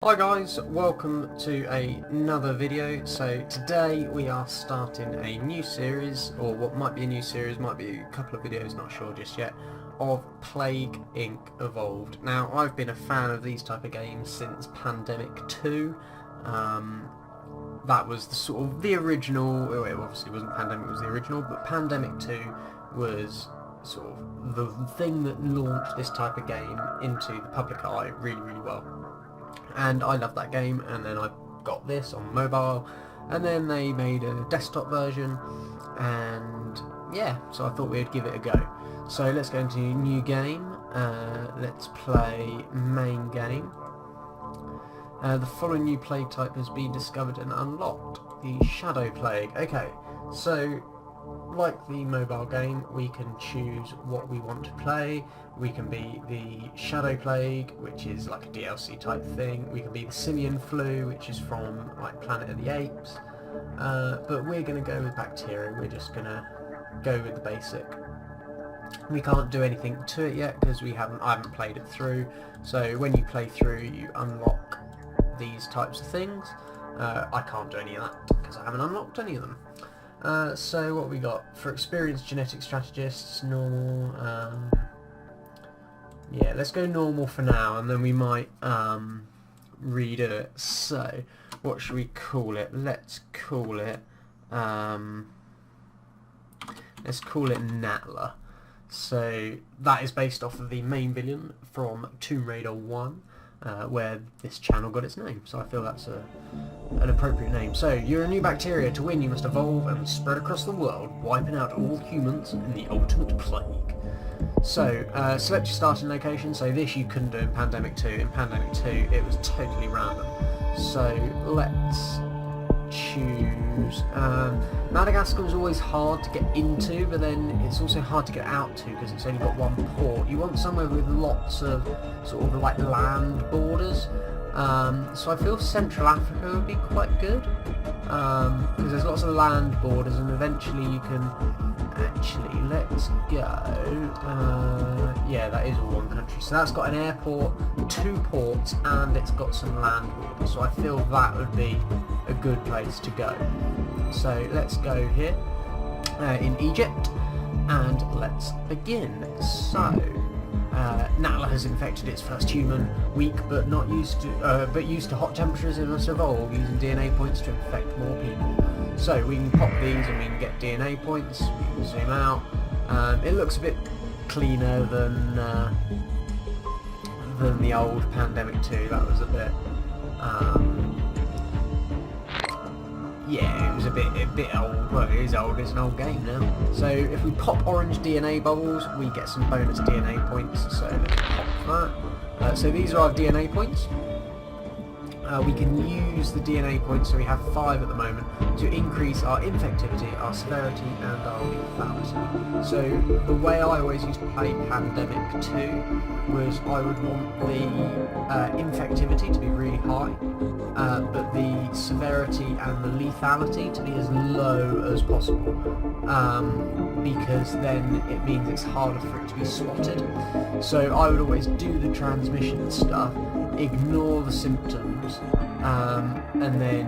Hi guys, welcome to another video. So today we are starting a new series, or what might be a new series, might be a couple of videos, not sure just yet, of Plague Inc. Evolved. Now I've been a fan of these type of games since Pandemic 2. That was the sort of the original, well, it obviously wasn't Pandemic, it was the original, but Pandemic 2 was sort of the thing that launched this type of game into the public eye really well. And I love that game, and then I got this on mobile, and then they made a desktop version, and yeah, so I thought we'd give it a go. So let's go into new game. Let's play main game. The following new plague type has been discovered and unlocked, the Shadow Plague. Okay, so like the mobile game, we can choose what we want to play. We can be the Shadow Plague, which is like a DLC type thing. We can be the Simian Flu, which is from like Planet of the Apes. But we're going to go with bacteria. We're just going to go with the basic. We can't do anything to it yet because I haven't played it through. So when you play through, you unlock these types of things. I can't do any of that because I haven't unlocked any of them. So what we got for experienced genetic strategists, normal. Yeah, let's go normal for now, and then we might redo it. So what should we call it? Let's call it Natla. So that is based off of the main villain from Tomb Raider 1. Where this channel got its name, so I feel that's an appropriate name. So, you're a new bacteria. To win, you must evolve and spread across the world, wiping out all humans in the ultimate plague. So, select your starting location. So this you couldn't do in Pandemic 2. In Pandemic 2, it was totally random. So, let's choose... Madagascar was always hard to get into, but then it's also hard to get out to because it's only got one port. You want somewhere with lots of sort of like land borders. So I feel Central Africa would be quite good because there's lots of land borders, and eventually you can actually, let's go, yeah, that is all one country. So that's got an airport, 2 ports, and it's got some land borders. So I feel that would be a good place to go. So let's go here in Egypt, and let's begin. So Natla has infected its first human, weak but not used to, used to hot temperatures. It must evolve using DNA points to infect more people. So we can pop these and we can get DNA points. We can zoom out. It looks a bit cleaner than the old Pandemic 2. That was a bit. Yeah, it was a bit old. Well, it is old. It's an old game now. So if we pop orange DNA bubbles, we get some bonus DNA points. So let's pop that. So these are our DNA points. We can use the DNA points, so we have 5 at the moment, to increase our infectivity, our severity, and our lethality. So the way I always used to play Pandemic 2 was I would want the infectivity to be really high, but the severity and the lethality to be as low as possible, because then it means it's harder for it to be spotted. So I would always do the transmission stuff, ignore the symptoms, and then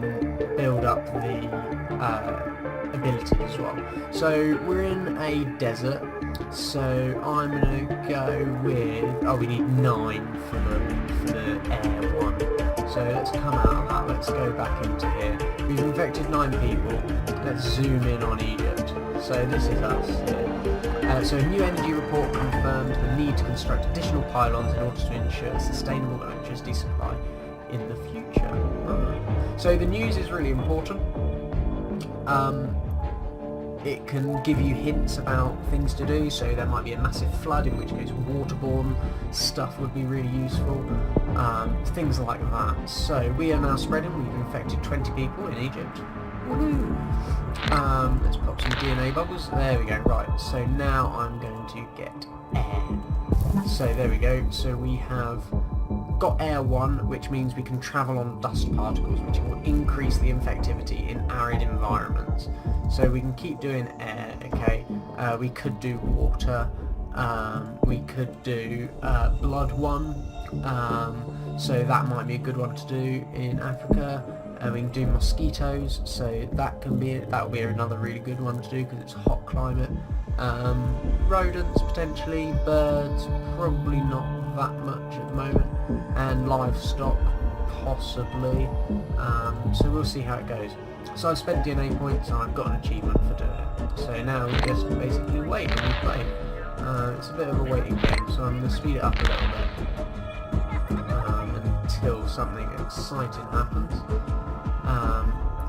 build up the ability as well. So we're in a desert, so I'm going to go with, oh, we need 9 for the air one. So let's come out of that, let's go back into here. We've infected 9 people. Let's zoom in on Egypt. So this is us here. So a new energy report confirmed the need to construct additional pylons in order to ensure sustainable electricity supply in the future. So the news is really important. It can give you hints about things to do, so there might be a massive flood, in which case waterborne stuff would be really useful, things like that. So we are now spreading. We've infected 20 people in Egypt. Woohoo! Let's pop some DNA bubbles. There we go. Right, so now I'm going to get air. So there we go. So we have got air 1, which means we can travel on dust particles, which will increase the infectivity in arid environments. So we can keep doing air, okay? We could do water, we could do blood 1, so that might be a good one to do in Africa. We can do mosquitoes, so that will be another really good one to do because it's a hot climate. Rodents potentially, birds probably not that much at the moment, and livestock possibly. So we'll see how it goes. So I've spent DNA points and I've got an achievement for doing it. So now we just basically wait when we play. It's a bit of a waiting game, so I'm going to speed it up a little bit until something exciting happens.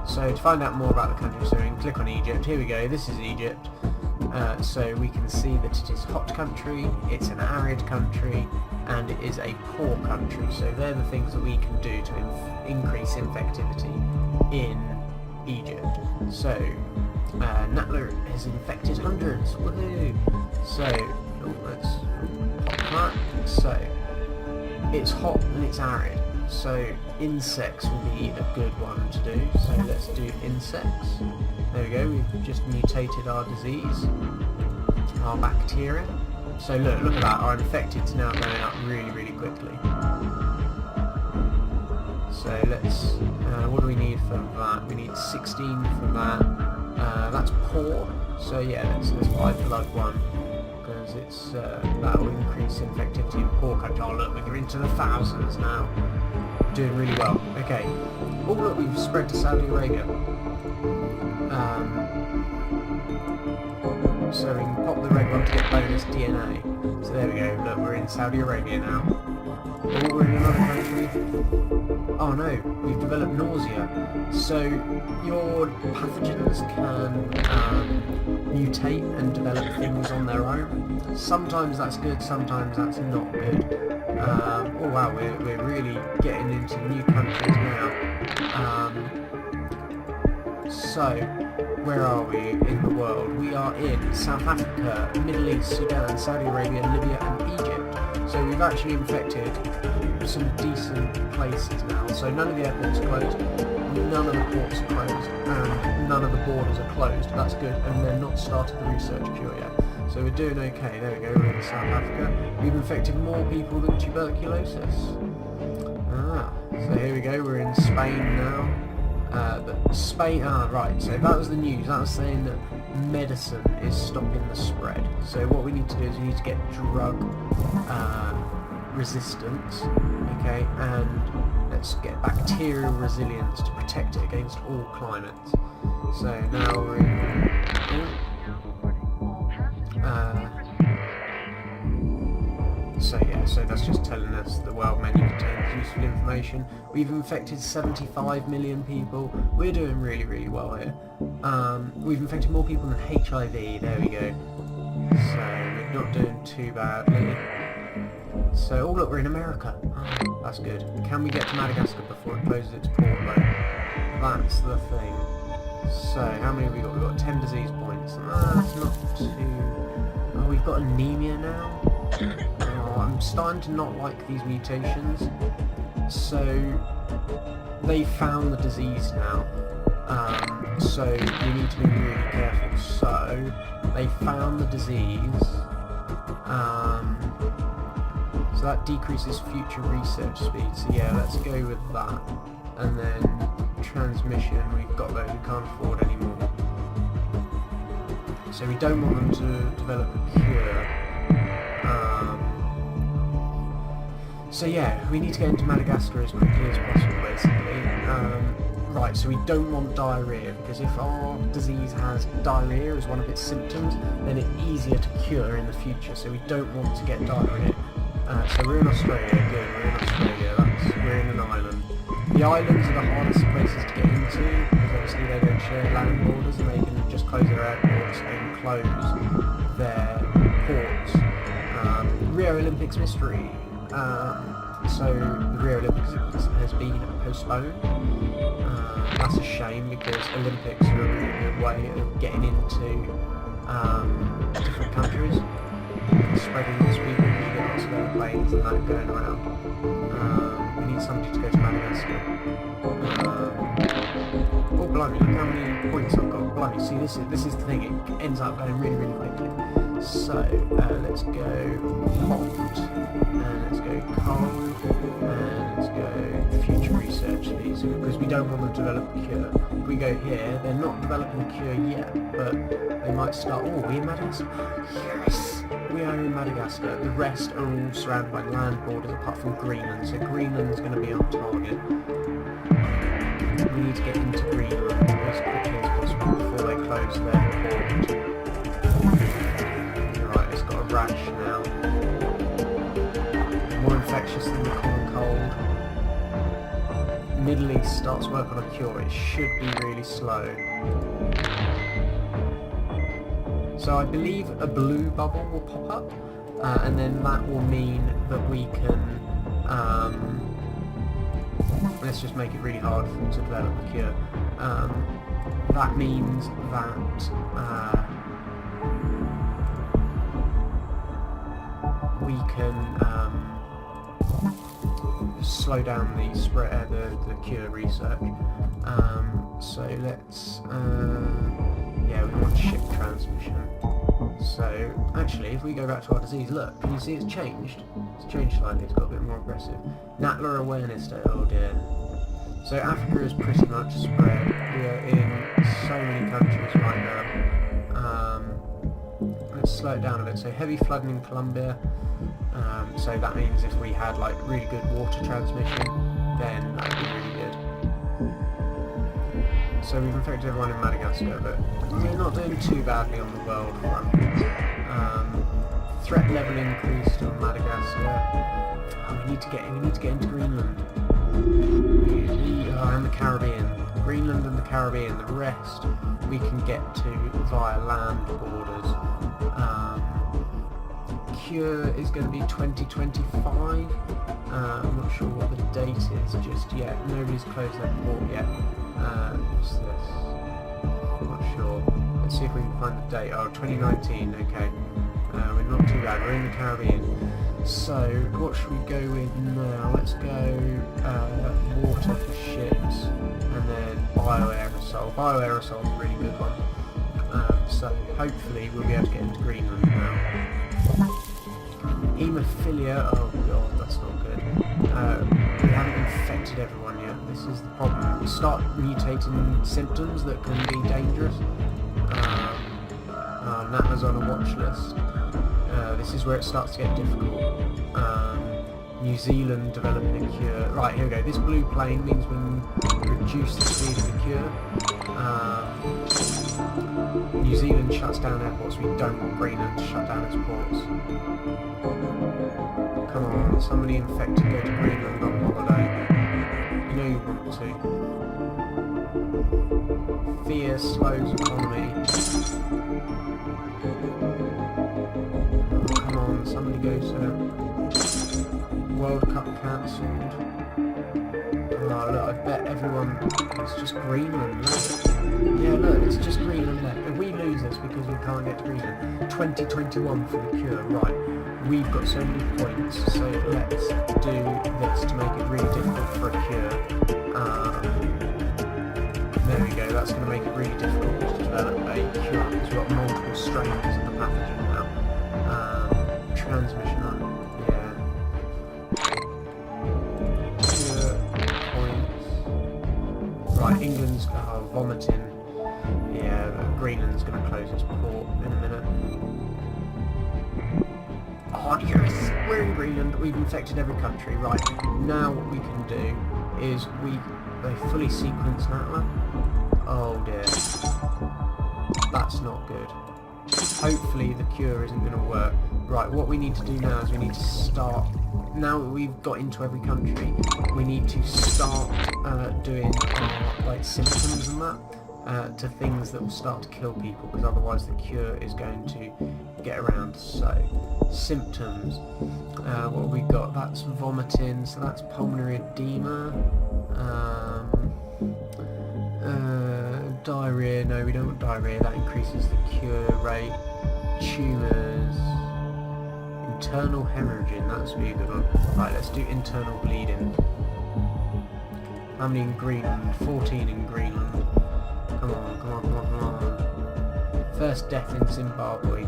So to find out more about the country, so we can click on Egypt. Here we go, this is Egypt. So we can see that it is a hot country, it's an arid country, and it is a poor country. So they're the things that we can do to increase infectivity in Egypt. So Natla has infected hundreds. Woohoo! So hot. So it's hot and it's arid. So insects will be a good one to do. So let's do insects. There we go. We've just mutated our disease, our bacteria. So look at that. Our infected's now going up really, really quickly. So let's. What do we need for that? We need 16 for that. That's poor. So yeah, let's buy blood one because it's that will increase infectivity in poor country. Oh look, we're into the thousands now. Doing really well. Okay. Oh look, we've spread to Saudi Arabia. So we can pop the red one to get bonus DNA. So there we go. Look, we're in Saudi Arabia now. Oh, we're in another country. Oh no, we've developed nausea. So your pathogens can mutate and develop things on their own. Sometimes that's good, sometimes that's not good. Oh wow, we're really getting into new countries now. So, where are we in the world? We are in South Africa, Middle East, Sudan, Saudi Arabia, Libya and Egypt. So we've actually infected some decent places now. So none of the airports are closed, none of the ports are closed, and none of the borders are closed. That's good, and they're not started the research cure yet. So we're doing okay. There we go, we're in South Africa. We've infected more people than tuberculosis. So here we go, we're in Spain now. Right, so that was the news. That was saying that medicine is stopping the spread. So what we need to do is we need to get drug resistance, okay, and let's get bacterial resilience to protect it against all climates. So now we're in... so that's just telling us the world menu contains useful information. We've infected 75 million people. We're doing really, really well here. We've infected more people than HIV. There we go. So we're not doing too badly. So, oh look, we're in America. Oh, that's good. Can we get to Madagascar before it closes its port though? That's the thing. So, how many have we got? We've got 10 disease points. That's not too... Oh, we've got anemia now. I'm starting to not like these mutations. So they found the disease now. So we need to be really careful. So they found the disease. So that decreases future research speed. So yeah, let's go with that. And then transmission, we've got those we can't afford anymore. So we don't want them to develop a cure. So yeah, we need to get into Madagascar as quickly as possible, basically. Right, so we don't want diarrhea, because if our disease has diarrhea as one of its symptoms, then it's easier to cure in the future, so we don't want to get diarrhea. So we're in Australia, good, we're in Australia, we're in an island. The islands are the hardest places to get into, because obviously they don't share land borders, and they can just close their airports and close their ports. Rio Olympics mystery. So the Rio Olympics has been postponed. That's a shame because Olympics are a really good way of getting into different countries, spreading these people. You get lots of airplanes and that going around. We need somebody to go to Madagascar. Oh blimey, look how many points I've got. Blimey, see this is the thing, it ends up going really, really quickly. So let's go hot, and let's go cold, and let's go future research these, because we don't want to develop a cure. If we go here, they're not developing a cure yet, but they might start. Oh, we're in Madagascar. Yes! We are in Madagascar. The rest are all surrounded by land borders apart from Greenland, so Greenland's going to be our target. We need to get into Greenland as quickly as possible before they close their port. Right, it's got a rash now. More infectious than the common cold. Middle East starts work on a cure. It should be really slow. So I believe a blue bubble will pop up, and then that will mean that we can, let's just make it really hard to develop a cure. That means that we can slow down the spread, the cure research. So let's, yeah, we want ship transmission. So actually, if we go back to our disease, look, can you see it's changed? It's changed slightly. It's got a bit more aggressive. Natla awareness day. Oh dear. So Africa is pretty much spread. We are in so many countries right now. Let's slow it down a bit. So heavy flooding in Colombia. So that means if we had like really good water transmission, then that would be really good. So we've infected everyone in Madagascar, but we're not doing too badly on the world front. Threat level increased on Madagascar. Oh, we need to get into Greenland. And the Caribbean. Greenland and the Caribbean. The rest we can get to via land borders. Cure is going to be 2025. I'm not sure what the date is just yet. Nobody's closed their port yet. What's this? I'm not sure. Let's see if we can find the date. Oh, 2019. Okay. We're not too bad. We're in the Caribbean. So, what should we go with now? Let's go water for ships, and then bioaerosol. Bioaerosol is a really good one. So, hopefully, we'll be able to get into Greenland now. Haemophilia, oh god, that's not good. We haven't infected everyone yet. This is the problem. We start mutating symptoms that can be dangerous. Natla's on a watch list. This is where it starts to get difficult. New Zealand developing a cure. Right, here we go. This blue plane means we can reduce the speed of the cure. New Zealand shuts down airports. We don't want Greenland to shut down its ports. Come on, somebody infected go to Greenland on holiday. You know you want to. Fear slows economy. Oh, come on, somebody goes to World Cup cancelled. Oh look, I bet everyone, it's just Greenland left. Yeah look, it's just Greenland left. If we lose this because we can't get to Greenland, 2021 for the cure, right. We've got so many points, so let's do this to make it really difficult for a cure. There we go, that's going to make it really difficult to develop a cure because we've got multiple strains of the pathogen now. Transmission on, yeah. Cure points. Right, England's vomiting. Yeah, Greenland's going to close its port in a minute. Oh yes, we're in Greenland, we've infected every country. Right, now what we can do is they fully sequence Natla. Oh dear. That's not good. Hopefully the cure isn't going to work. Right, what we need to do now is we need to start, now that we've got into every country, we need to start doing like symptoms and that. To things that will start to kill people, because otherwise the cure is going to get around. So, symptoms. What have we got? That's vomiting, so that's pulmonary edema. Diarrhea, no we don't want diarrhea, that increases the cure rate. Tumours. Internal hemorrhaging, that's really good one. Right, let's do internal bleeding. How many in Greenland? 14 in Greenland. Come on, come on, come on, come on. First death in Zimbabwe.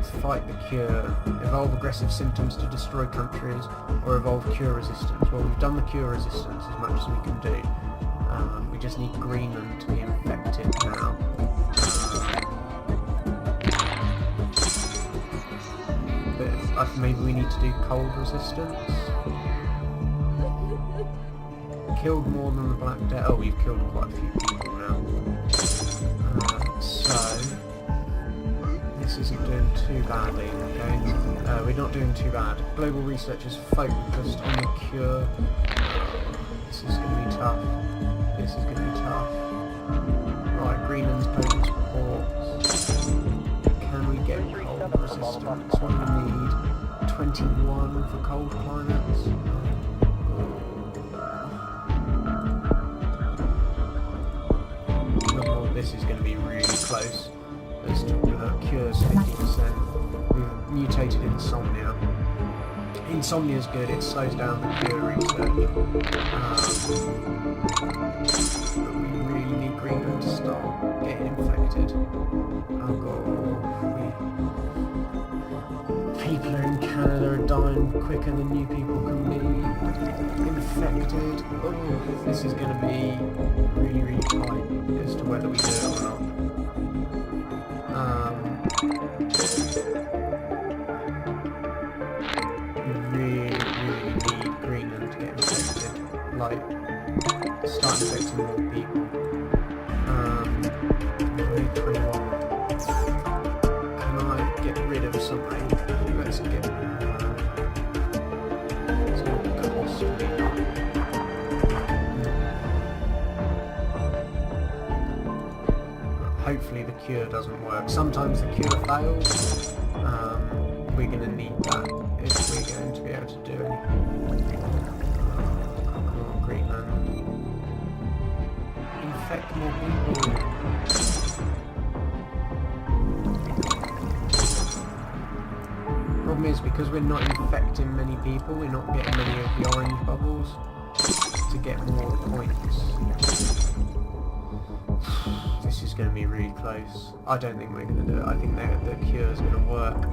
fight the cure, evolve aggressive symptoms to destroy countries, or evolve cure resistance. Well, we've done the cure resistance as much as we can do. We just need Greenland to be infected now. But maybe we need to do cold resistance. Killed more than the Black Death. Oh, we've killed quite a few people now. So this isn't doing too badly, okay? We're not doing too bad. Global research is focused on the cure. This is going to be tough. This is going to be tough. Right, Greenland's potent supports. Can we get cold resistance? What do we need? 21 for cold climates. Oh, this is going to be really close. Let's talk about cures 50%. We've mutated insomnia. Insomnia is good, it slows down the cure research. But we really need Greenland to start getting infected. Oh god, people in Canada are dying quicker than new people can be infected. Oh, this is going to be really, really tight as to whether we do it or not. We really need Greenland to get infected. Like, start infecting more people. I need 21. Can I get rid of something? Let's get. It's going to cost me. Hopefully the cure doesn't work. Sometimes the cure fails. We're going to need that if we're going to be able to do anything. Come on, Greenland. Infect more people. Problem is, because we're not infecting many people, we're not getting many of the orange bubbles to get more points. This is going to be really close. I don't think we're going to do it. I think the cure is going to work.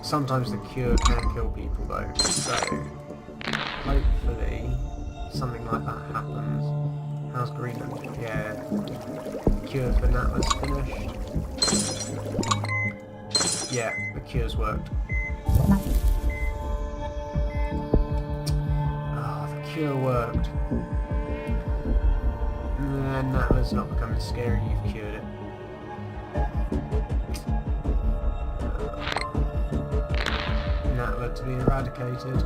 Sometimes the cure can kill people though, so hopefully something like that happens. How's Greenland? Yeah, cure for Natla's finished. Yeah, the cure's worked. Oh, the cure worked. Natla's not becoming scary, you've cured it. Natla to be eradicated.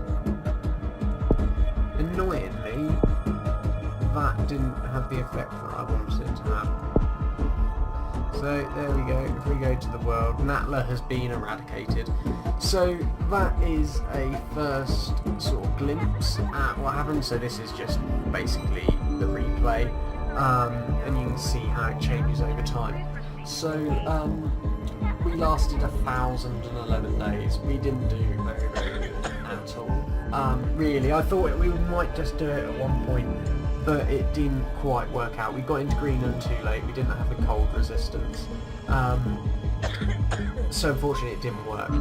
Annoyingly, that didn't have the effect that I wanted it to have. So there we go, if we go to the world, Natla has been eradicated. So that is a first sort of glimpse at what happened. So this is just basically the replay, and you can see how it changes over time. So we lasted 1,011 days. We didn't do very, very good at all. Really, I thought we might just do it at one point, but it didn't quite work out. We got into Greenland too late. We didn't have the cold resistance. So unfortunately it didn't work.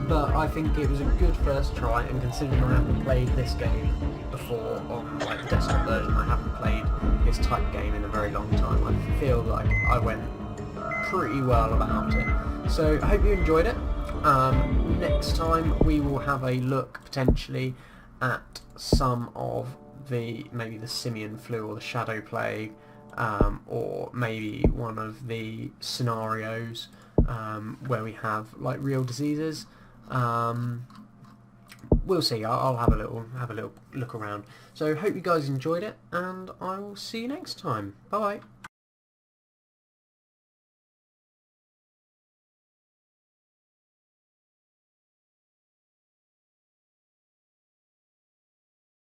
But I think it was a good first try, and considering I haven't played this game before on like the desktop version, I haven't played this type of game in a very long time. I feel like I went pretty well about it. So I hope you enjoyed it. Next time we will have a look potentially at some of maybe the simian flu or the shadow plague, or maybe one of the scenarios where we have like real diseases. We'll see. I'll have a little look around. So hope you guys enjoyed it, and I will see you next time. Bye bye.